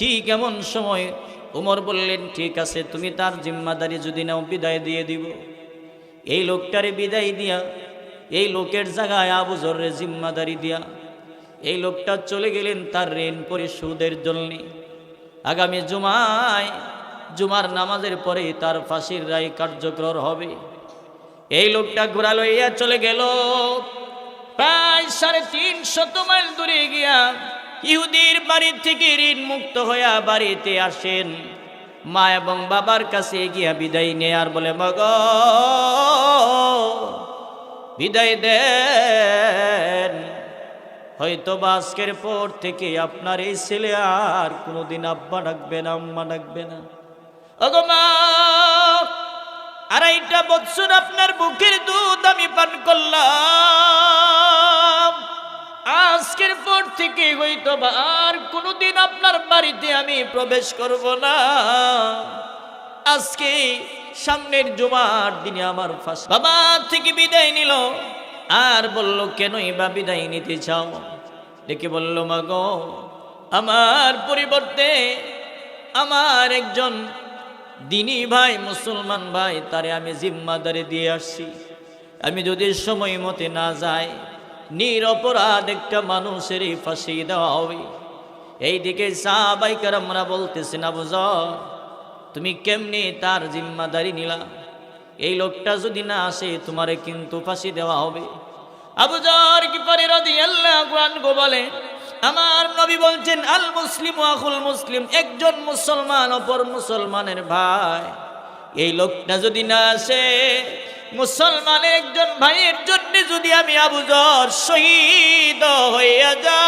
ঠিক এমন সময় উমর বললেন, ঠিক আছে, তুমি তার জিম্মাদারি যদি নাও বিদায় দিয়ে দিব। এই লোকটারে বিদায় দিয়া, এই লোকের জায়গায় আবু যরের জিম্মাদারি দিয়া এই লোকটা চলে গেলেন তার ঋণ পরিশোধের জন্যে। আগামী জুমার নামাজের পরে তার ফাঁসির রায় কার্যকর হবে। এই লোকটা ঘোড়া লইয়া চলে গেল। প্রায় 350 মাইল দূরে গিয়া ইহুদির বাড়ি থেকে ঋণ মুক্ত হইয়া বাড়িতে আসেন। মা এবং বাবার কাছে গিয়া বিদায় নেয় আর বলে, মা গো, বিদায় দেন, হয়তো আজকের পর থেকে আপনার এই ছেলে আর কোনোদিন আব্বা ডাকবে না, আম্মা ডাকবে না। ওগো মা, 2.5 বছর আপনার বুকের দুধ আমি পান করলাম, আজকের পর থেকে হয়তো আর কোনোদিন আপনার বাড়িতে আমি প্রবেশ করব না। আজকে সামনের জুমার দিনে আমার ফাঁসি। বাবা থেকে বিদায় নিল আর বলল, কেনই বা বিদায় নিতে চাও? ডেকে বলল, মা গো, আমার পরিবর্তে আমার একজন দিনী ভাই, মুসলমান ভাই, তারে আমি জিম্মাদারি দিয়ে আসছি। আমি যদি সময় মতে না যাই, নিরপরাধ একটা মানুষের ফাঁসি দেওয়া হবে। এইদিকে সাহাবায়ে কেরামরা বলতেছেন, আবু যর, তুমি কেমনি তার জিম্মাদারি নিলা? এই লোকটা যদি না আসে তোমারে কিন্তু ফাঁসি দেওয়া হবে। আবু যর গিফারি রাদিয়াল্লাহু আনহু বলে, আমার নবী বলছেন, আল মুসলিম আখুল মুসলিম, একজন মুসলমান অপর মুসলমানের ভাই। এই লোকটা যদি না আসে, মুসলমানের একজন ভাইয়ের জন্য যদি আমি আবু যর শহীদ হইয়া যাই,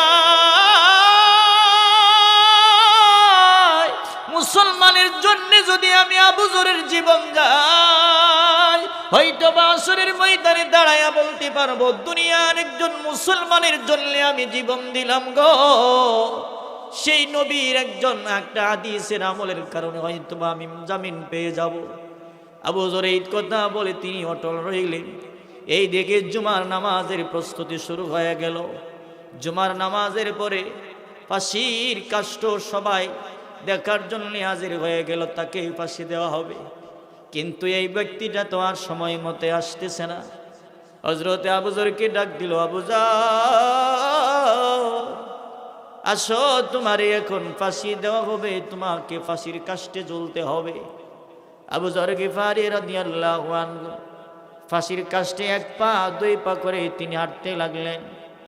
মুসলমানের জন্য যদি আমি আবু যরের জীবন যাই, হয়তো বা আসরের ময়দানে দাঁড়াইয়া বলতে পারবো, দুনিয়ার একজন মুসলমানের জন্য আমি জীবন দিলাম গো। সেই নবীর একজন একটা হাদিসের আমলের কারণে হয়তো বা আমি জামিন পেয়ে যাব। আবু যর এই কথা বলে তিনি অটল রইলেন। এই দিকে জুমার নামাজের প্রস্তুতি শুরু হয়ে গেল। জুমার নামাজের পরে ফাঁসির কাষ্ঠ সবাই দেখার জন্য হাজির হয়ে গেল, তাকে ফাঁসি দেওয়া হবে। কিন্তু এই ব্যক্তিটা তো আর সময় মতে আসতেছে না। হযরতে আবু যরকে ডাক দিল, আবু যর, আসো, তোমারে এখন ফাঁসি দেওয়া হবে, তোমাকে ফাঁসির কাষ্ঠে ঝুলতে হবে। আবু যর গিফারি রাদিয়াল্লাহু আনহু ফাঁসির কাষ্ঠে 1 পা 2 পা করে তিনি হাঁটতে লাগলেন।